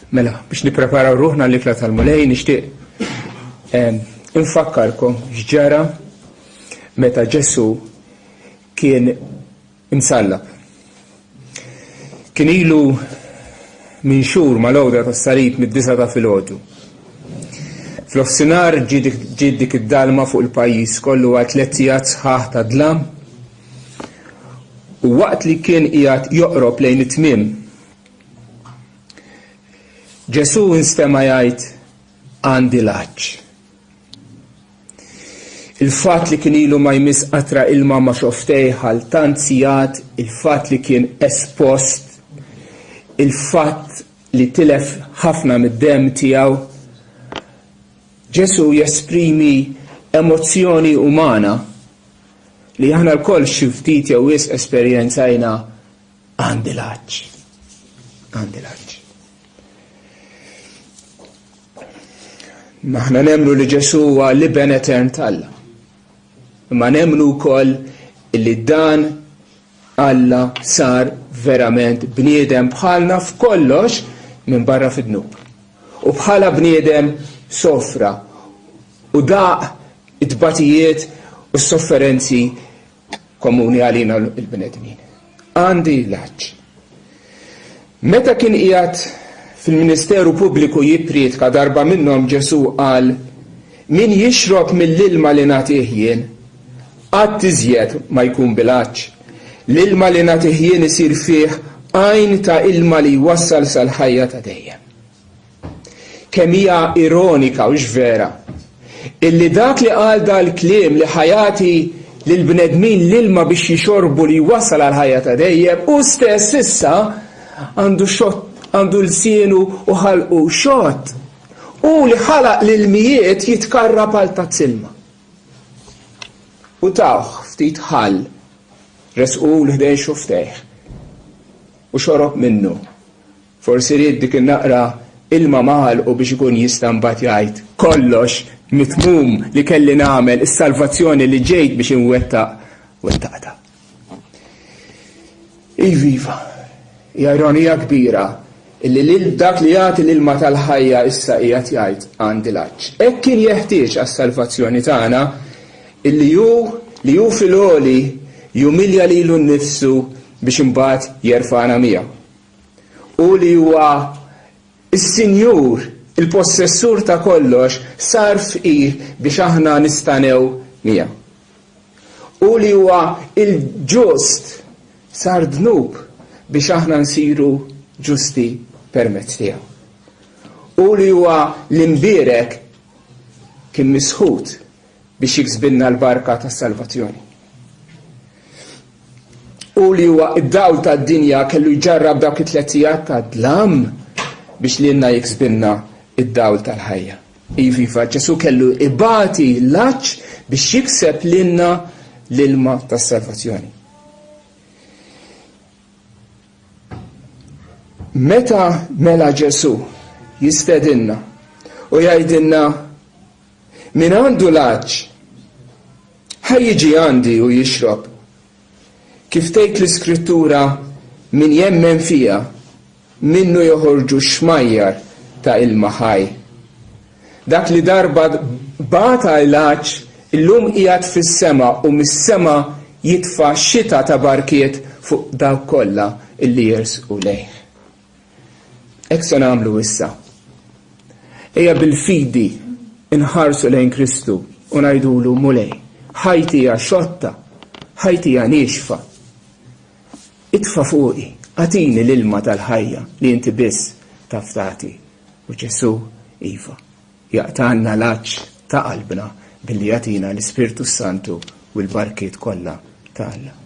Mela, biex nippreparaw ruħna l-ikla tal-mulej, nixtieq infakkarkom x'ġara meta Ġesu kien imsallab. Kien ilu minn xhur mal-għowda tas-salib mid-9 ta' filgħodu. Fl-ofsinhar ġiet dik id-dalma fuq il-pajjiż kollu għal 3 sigħat sħaħ ta' dlam u waqt li kien qiegħed joqrob lejn it-tmiem Ġesu instema' jgħid għandi l-għaġġ. Il-fatt li kien ilu ma jmiss qatra ilma ma' xoftej għal tant sigħat, il-fatt li kien espost, il-fatt li tilef ħafna mid-demm tiegħu, Ġesu jesprimi emozzjoni umana li aħna l-koll xi ftit jew wisq esperjenzajna għandi l-għaġġ. Għandi l-għaġġ. Aħna nemmnu li Ġesu huwa l-iben etern tal-Alla. Imma nemmnu wkoll li dan Alla sar verament bniedem bħalna f'kollox minn barra fid-dnub. U bħala bniedem sofra u daq it-tbatijiet u s-sofferenzi komuni għalina l-bnedmin. Għandi l-għaġġ. Meta kien qiegħed fil-Ministeru Pubbliku jippriedka darba minnhom Ġesu qal min jixrob mill-ilma li nagħtih jien qatt iżjed ma jkun bil-għaġġ. L-ilma li nagħtih jien isir fih għajn ta' ilma li jwassal sal-ħajja ta' dejjem. Kemm hija ironika u x'vera illi dak li qal dal-kliem li ħajati lill-bnedmin l-ilma biex jixorbu li jwassal għal-ħajja ta' dejjem u stess issa għandu l-sienu u ħalqu xott u li ħalaq l-ilmijiet jitkarrab għal tazz-ilma. U tawħ ftit ħall resqu l-ħdejn xuftejh u xorob minnu. Forsi ried dik in-naqra ilma maħal u biex ikun jista' mbagħad jgħid kollox mitmum li kelli nagħmel is-salvazzjoni li ġejt biex wettaqta. Iviva, hija ironija kbira illi lil dak li jagħti l-ilma tal-ħajja issa qiegħed jgħid għandi l-għaġġ. Hekk kien jeħtieġ għas-salvazzjoni tagħna illi hu fil-għoli jumilja lilu nnifsu biex imbagħad jerfa'na miegħu. U li huwa is-Sinjur, il-possessur ta' kollox, sar fqir biex aħna nistanew miegħu. U li huwa il-ġust sar dnub biex aħna nsiru ġusti permezz tiegħu. U li huwa l-imbierek kien misħud biex jiksbilna l-barka tas-salvazzjoni. U li huwa id-dawl tad-dinja kellu jġarrab dawk it-3 sigħat ta' dlam biex lilna jiksbilna id-dawl tal-ħajja. Iviva, Ġesu kellu ibati l-għaġġ biex jikseb lilna l-ilma tas-salvazzjoni. Meta mela Ġesu jistedinna u jgħidilna min għandu l-għaġġ ħajjiġi għandi u jixrob. Kif tgħid l-Iskrittura min jemmen fija minnu joħorġu xmajjar ta' ilma ħaj. Dak li darba bata l-għaġġ illum qiegħed fis-sema u mis-sema jitfa' xita ta' barkiet fuq dawk kollha illi jersqu lejh. Hekk se nagħmlu issa. Ejja bil-fidi inħarsu lejn Kristu u ngħidulu mulej. Ħajti hija xotta, ħajti hija nixfa. Itfa' fuqi, għatini l-ilma tal-ħajja li inti biss taf tagħti. U Ġesu iva jaqtanna l-għaġġ ta' qalbna billi jagħtina l-Ispirtu Santu u l-barkiet kollha ta' Alla.